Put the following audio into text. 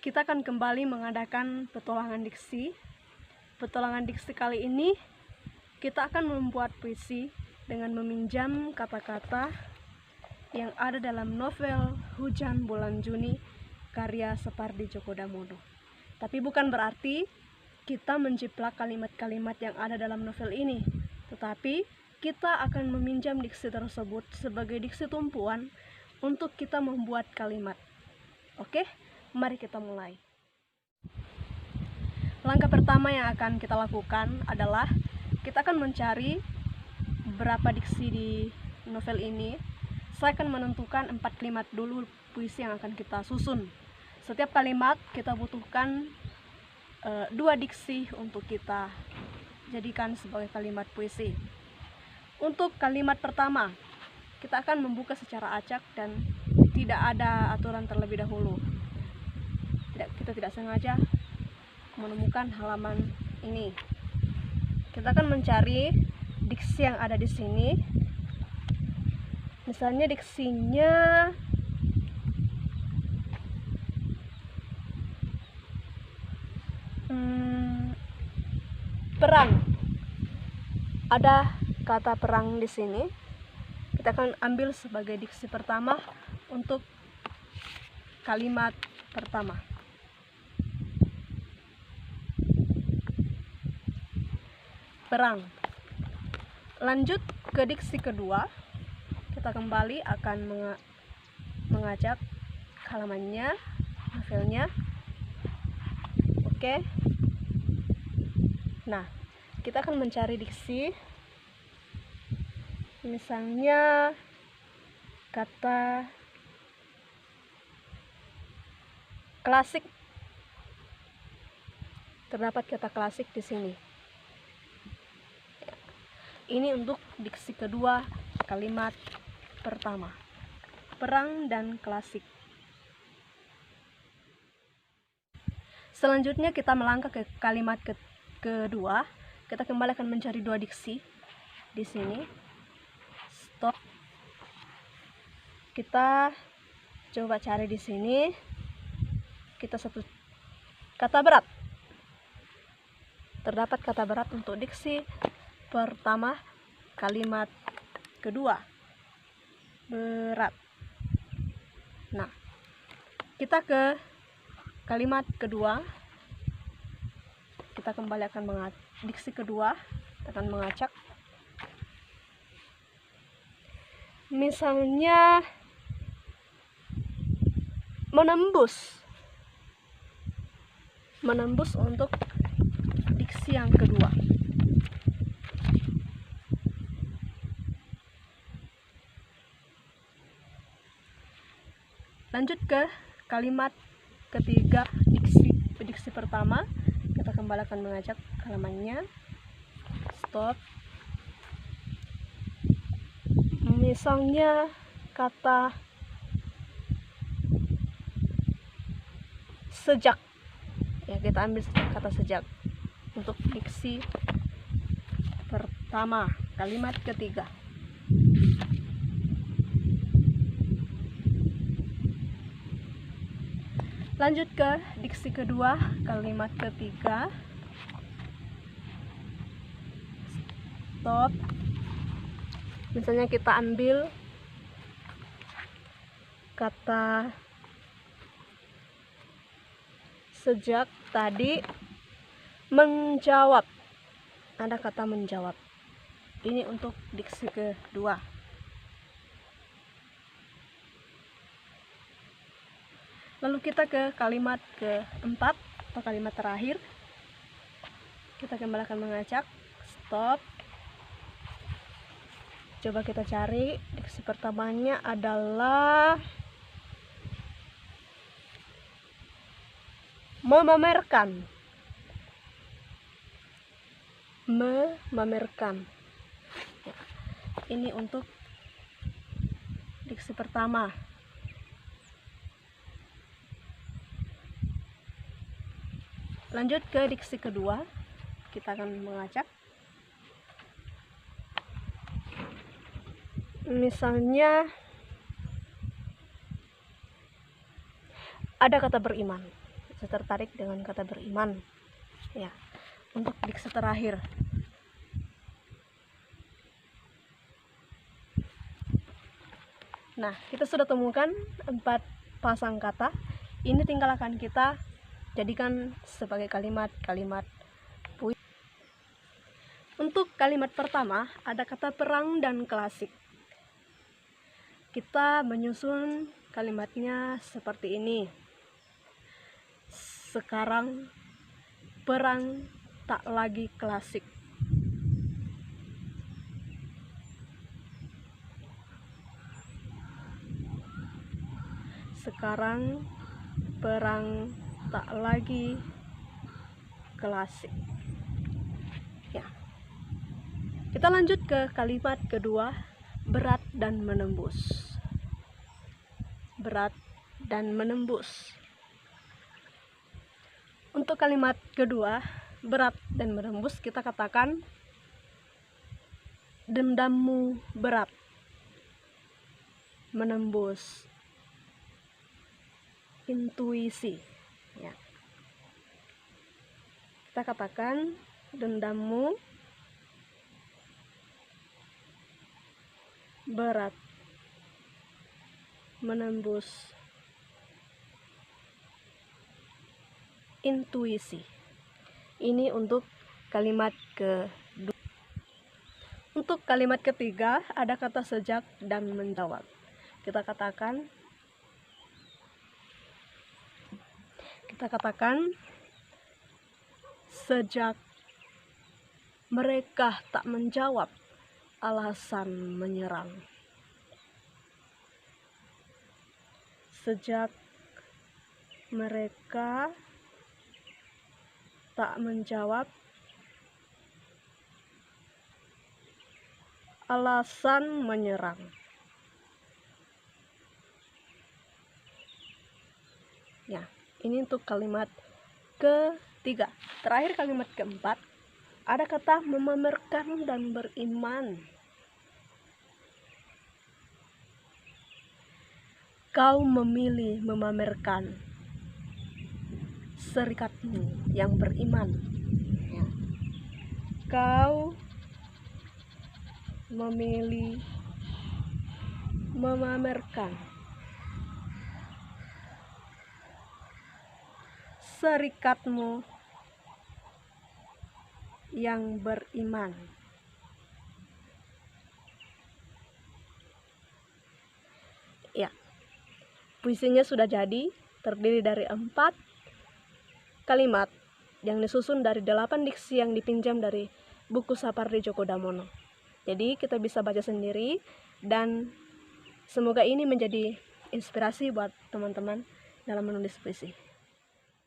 kita akan kembali mengadakan petualangan diksi. Petualangan diksi kali ini kita akan membuat puisi dengan meminjam kata-kata yang ada dalam novel Hujan Bulan Juni karya Separdi Djoko Damono. Tapi bukan berarti kita menjiplak kalimat-kalimat yang ada dalam novel ini, tetapi kita akan meminjam diksi tersebut sebagai diksi tumpuan untuk kita membuat kalimat. Oke, mari kita mulai. Langkah pertama yang akan kita lakukan adalah kita akan mencari berapa diksi di novel ini. Saya akan menentukan 4 kalimat dulu puisi yang akan kita susun. Setiap kalimat kita butuhkan 2 diksi untuk kita jadikan sebagai kalimat puisi. Untuk kalimat pertama, kita akan membuka secara acak dan tidak ada aturan terlebih dahulu. Kita tidak sengaja menemukan halaman ini. Kita akan mencari diksi yang ada di sini. Misalnya diksinya perang. Ada kata perang di sini. Kita akan ambil sebagai diksi pertama untuk kalimat pertama. Perang. Lanjut ke diksi kedua. Kita kembali akan mengajak halamannya, novelnya. Oke. Nah, kita akan mencari diksi. Misalnya kata klasik. Terdapat kata klasik di sini. Ini untuk diksi kedua kalimat pertama. Perang dan klasik. Selanjutnya kita melangkah ke kalimat kedua. Kita kembali akan mencari 2 diksi di sini. Stop. Kita coba cari di sini. Kita satu kata berat. Terdapat kata berat untuk diksi pertama kalimat kedua. Berat. Nah, kita ke kalimat kedua. Kita kembali akan diksi kedua. Kita akan mengacak. Misalnya menembus. Menembus untuk diksi yang kedua. Lanjut ke kalimat ketiga diksi pertama. Kita kembali akan mengajak halamannya. Stop. Misalnya kata sejak. Ya, kita ambil kata sejak untuk diksi pertama, kalimat ketiga. Lanjut ke diksi kedua, kalimat ketiga. Stop. Misalnya kita ambil kata sejak tadi, menjawab. Ada kata menjawab. Ini untuk diksi kedua. Lalu kita ke kalimat keempat atau kalimat terakhir. Kita kembali akan mengacak. Stop. Coba kita cari. Diksi pertamanya adalah memamerkan. Memamerkan. Ini untuk diksi pertama. Lanjut ke diksi kedua. Kita akan mengacak. Misalnya ada kata beriman. pasti tertarik dengan kata beriman. Ya, untuk diksi terakhir. Nah, kita sudah temukan 4 pasang kata. Ini tinggal akan kita jadikan sebagai kalimat-kalimat puisi. Untuk kalimat pertama, ada kata perang dan klasik. Kita menyusun kalimatnya seperti ini. Sekarang perang tak lagi klasik. Sekarang perang tak lagi klasik. Ya. Kita lanjut ke kalimat kedua, berat dan menembus. Berat dan menembus. Untuk kalimat kedua, berat dan menembus, kita katakan dendammu berat menembus intuisi. Ya. Kita katakan dendammu berat menembus intuisi. Ini untuk kalimat kedua. Untuk kalimat ketiga, ada kata sejak dan menjawab. Kita katakan sejak mereka tak menjawab, alasan menyerang. Sejak mereka tak menjawab, alasan menyerang. Ya, ini untuk kalimat ketiga. Terakhir, kalimat keempat, ada kata memamerkan dan beriman. Kau memilih memamerkan serikatmu yang beriman. Ya. Kau memilih memamerkan serikatmu yang beriman. Ya, puisinya sudah jadi, terdiri dari 4 kalimat yang disusun dari 8 diksi yang dipinjam dari buku Sapardi Djoko Damono. Jadi kita bisa baca sendiri, dan semoga ini menjadi inspirasi buat teman-teman dalam menulis puisi.